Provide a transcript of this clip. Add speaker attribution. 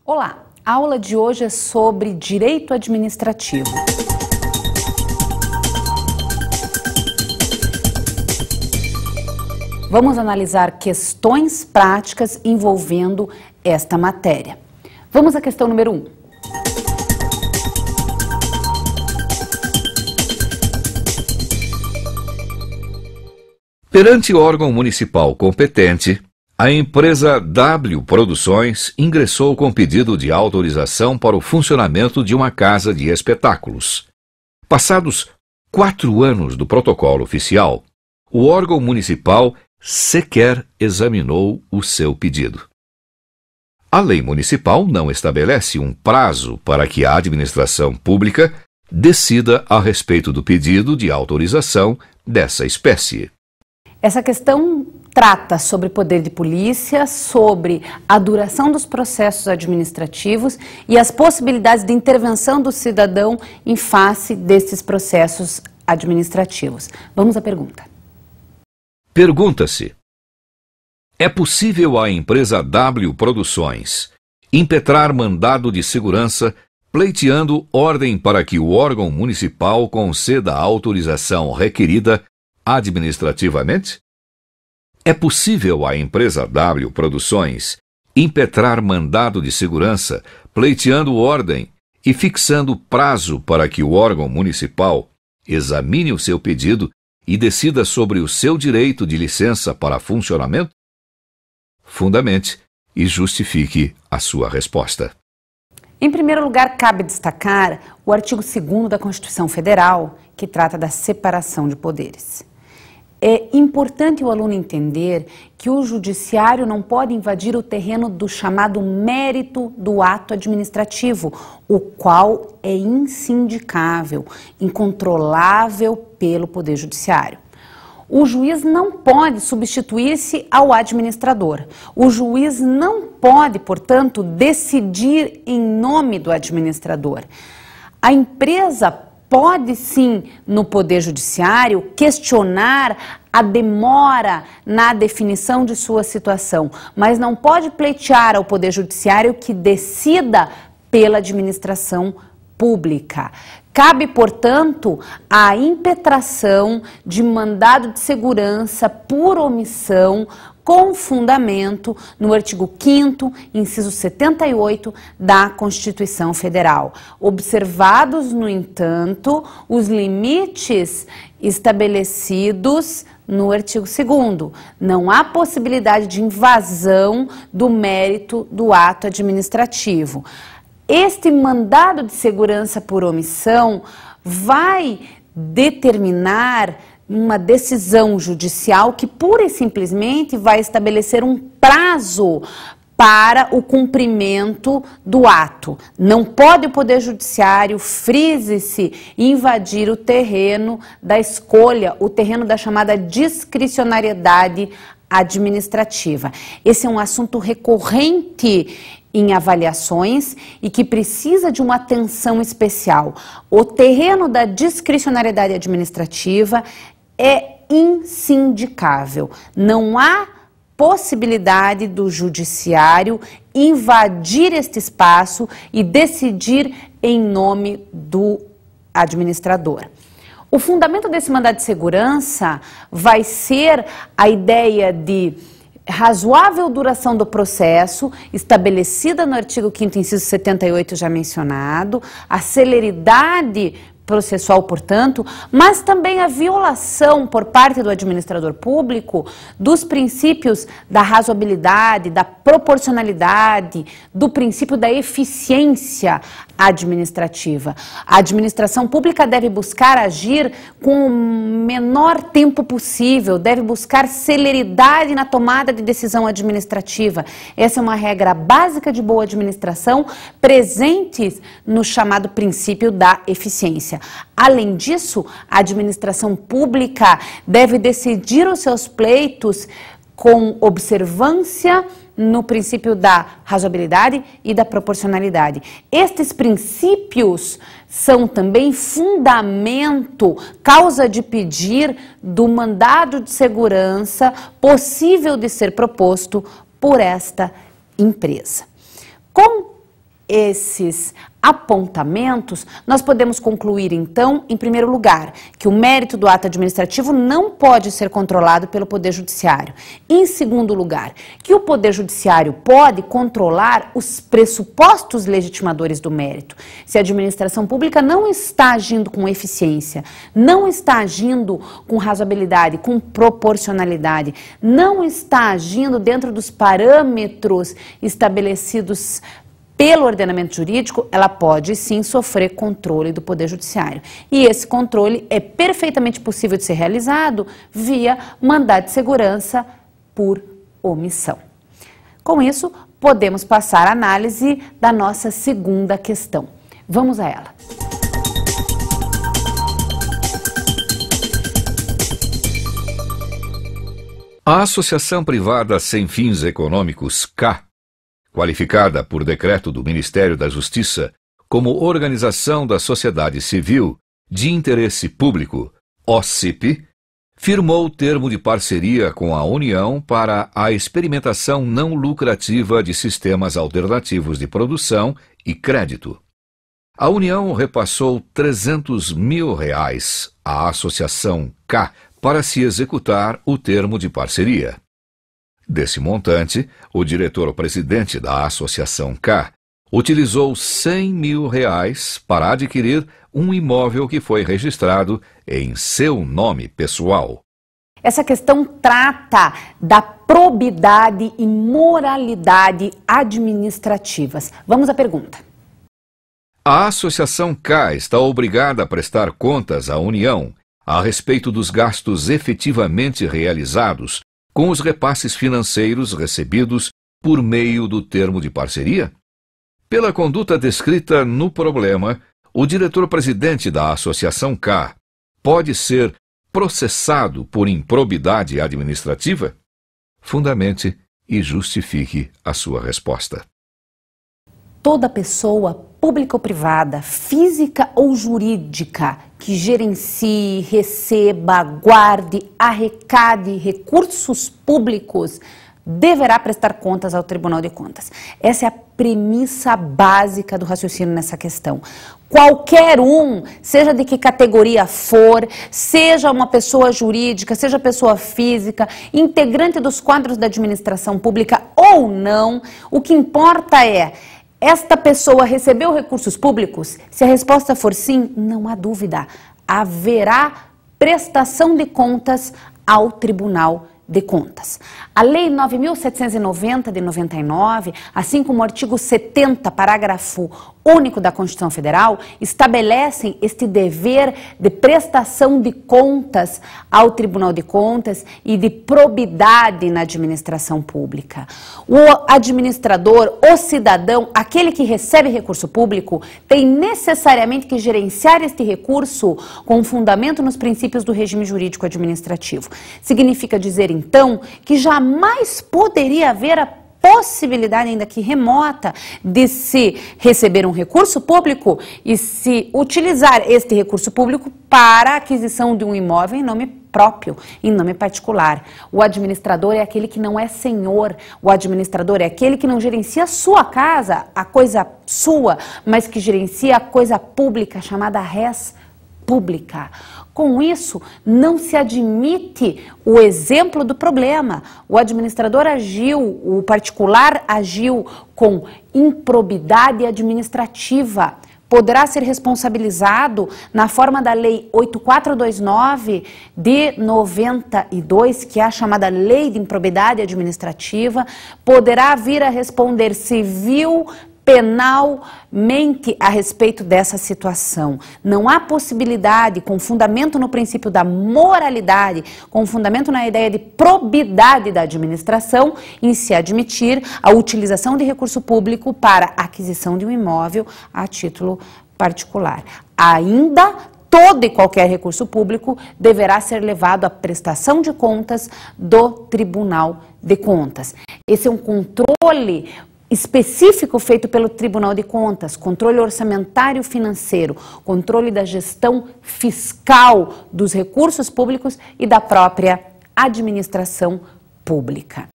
Speaker 1: Olá, a aula de hoje é sobre direito administrativo. Vamos analisar questões práticas envolvendo esta matéria. Vamos à questão número 1.
Speaker 2: Perante órgão municipal competente, a empresa W Produções ingressou com pedido de autorização para o funcionamento de uma casa de espetáculos. Passados 4 anos do protocolo oficial, o órgão municipal sequer examinou o seu pedido. A lei municipal não estabelece um prazo para que a administração pública decida a respeito do pedido de autorização dessa espécie.
Speaker 1: Essa questão trata sobre poder de polícia, sobre a duração dos processos administrativos e as possibilidades de intervenção do cidadão em face desses processos administrativos. Vamos à pergunta.
Speaker 2: Pergunta-se: é possível à empresa W Produções impetrar mandado de segurança pleiteando ordem para que o órgão municipal conceda a autorização requerida administrativamente? É possível à empresa W Produções impetrar mandado de segurança pleiteando ordem e fixando prazo para que o órgão municipal examine o seu pedido e decida sobre o seu direito de licença para funcionamento? Fundamente e justifique a sua resposta.
Speaker 1: Em primeiro lugar, cabe destacar o artigo 2º da Constituição Federal, que trata da separação de poderes. É importante o aluno entender que o judiciário não pode invadir o terreno do chamado mérito do ato administrativo, o qual é insindicável, incontrolável pelo Poder Judiciário. O juiz não pode substituir-se ao administrador. O juiz não pode, portanto, decidir em nome do administrador. A empresa pode sim, no Poder Judiciário, questionar a demora na definição de sua situação, mas não pode pleitear ao Poder Judiciário que decida pela administração pública. Cabe, portanto, a impetração de mandado de segurança por omissão com fundamento no artigo 5º, inciso 78 da Constituição Federal. Observados, no entanto, os limites estabelecidos no artigo 2º. Não há possibilidade de invasão do mérito do ato administrativo. Este mandado de segurança por omissão vai determinar uma decisão judicial que pura e simplesmente vai estabelecer um prazo para o cumprimento do ato. Não pode o Poder Judiciário, frise-se, invadir o terreno da escolha, o terreno da chamada discricionariedade administrativa. Esse é um assunto recorrente em avaliações e que precisa de uma atenção especial. O terreno da discricionariedade administrativa é insindicável. Não há possibilidade do judiciário invadir este espaço e decidir em nome do administrador. O fundamento desse mandado de segurança vai ser a ideia de razoável duração do processo, estabelecida no artigo 5º, inciso 78, já mencionado, a celeridade processual, portanto, mas também a violação por parte do administrador público dos princípios da razoabilidade, da proporcionalidade, do princípio da eficiência administrativa. A administração pública deve buscar agir com o menor tempo possível, deve buscar celeridade na tomada de decisão administrativa. Essa é uma regra básica de boa administração, presente no chamado princípio da eficiência. Além disso, a administração pública deve decidir os seus pleitos com observância no princípio da razoabilidade e da proporcionalidade. Estes princípios são também fundamento, causa de pedir do mandado de segurança possível de ser proposto por esta empresa. Com esses apontamentos, nós podemos concluir, então, em primeiro lugar, que o mérito do ato administrativo não pode ser controlado pelo Poder Judiciário. Em segundo lugar, que o Poder Judiciário pode controlar os pressupostos legitimadores do mérito. Se a administração pública não está agindo com eficiência, não está agindo com razoabilidade, com proporcionalidade, não está agindo dentro dos parâmetros estabelecidos pelo ordenamento jurídico, ela pode sim sofrer controle do Poder Judiciário. E esse controle é perfeitamente possível de ser realizado via mandado de segurança por omissão. Com isso, podemos passar à análise da nossa segunda questão. Vamos a ela.
Speaker 2: A Associação Privada Sem Fins Econômicos, K, qualificada por decreto do Ministério da Justiça como Organização da Sociedade Civil de Interesse Público, OCIP, firmou termo de parceria com a União para a experimentação não lucrativa de sistemas alternativos de produção e crédito. A União repassou R$300 mil à Associação K para se executar o termo de parceria. Desse montante, o diretor-presidente da Associação K utilizou R$100 mil para adquirir um imóvel que foi registrado em seu nome pessoal.
Speaker 1: Essa questão trata da probidade e moralidade administrativas. Vamos à pergunta.
Speaker 2: A Associação K está obrigada a prestar contas à União a respeito dos gastos efetivamente realizados com os repasses financeiros recebidos por meio do termo de parceria? Pela conduta descrita no problema, o diretor-presidente da Associação K pode ser processado por improbidade administrativa? Fundamente e justifique a sua resposta.
Speaker 1: Toda pessoa, pública ou privada, física ou jurídica, que gerencie, receba, guarde, arrecade recursos públicos, deverá prestar contas ao Tribunal de Contas. Essa é a premissa básica do raciocínio nessa questão. Qualquer um, seja de que categoria for, seja uma pessoa jurídica, seja pessoa física, integrante dos quadros da administração pública ou não, o que importa é: esta pessoa recebeu recursos públicos? Se a resposta for sim, não há dúvida, haverá prestação de contas ao Tribunal de Contas. A Lei 9.790 de 99, assim como o artigo 70, parágrafo único da Constituição Federal, estabelecem este dever de prestação de contas ao Tribunal de Contas e de probidade na administração pública. O administrador, o cidadão, aquele que recebe recurso público, tem necessariamente que gerenciar este recurso com fundamento nos princípios do regime jurídico administrativo. Significa dizer, então, que jamais poderia haver a possibilidade, ainda que remota, de se receber um recurso público e se utilizar este recurso público para a aquisição de um imóvel em nome próprio, em nome particular. O administrador é aquele que não é senhor, o administrador é aquele que não gerencia a sua casa, a coisa sua, mas que gerencia a coisa pública, chamada res pública. Com isso, não se admite o exemplo do problema. O administrador agiu, o particular agiu com improbidade administrativa. Poderá ser responsabilizado na forma da Lei 8429 de 92, que é a chamada Lei de Improbidade Administrativa. Poderá vir a responder civil, penalmente a respeito dessa situação. Não há possibilidade, com fundamento no princípio da moralidade, com fundamento na ideia de probidade da administração, em se admitir a utilização de recurso público para a aquisição de um imóvel a título particular. Ainda todo e qualquer recurso público deverá ser levado à prestação de contas do Tribunal de Contas. Esse é um controle específico feito pelo Tribunal de Contas, controle orçamentário financeiro, controle da gestão fiscal dos recursos públicos e da própria administração pública.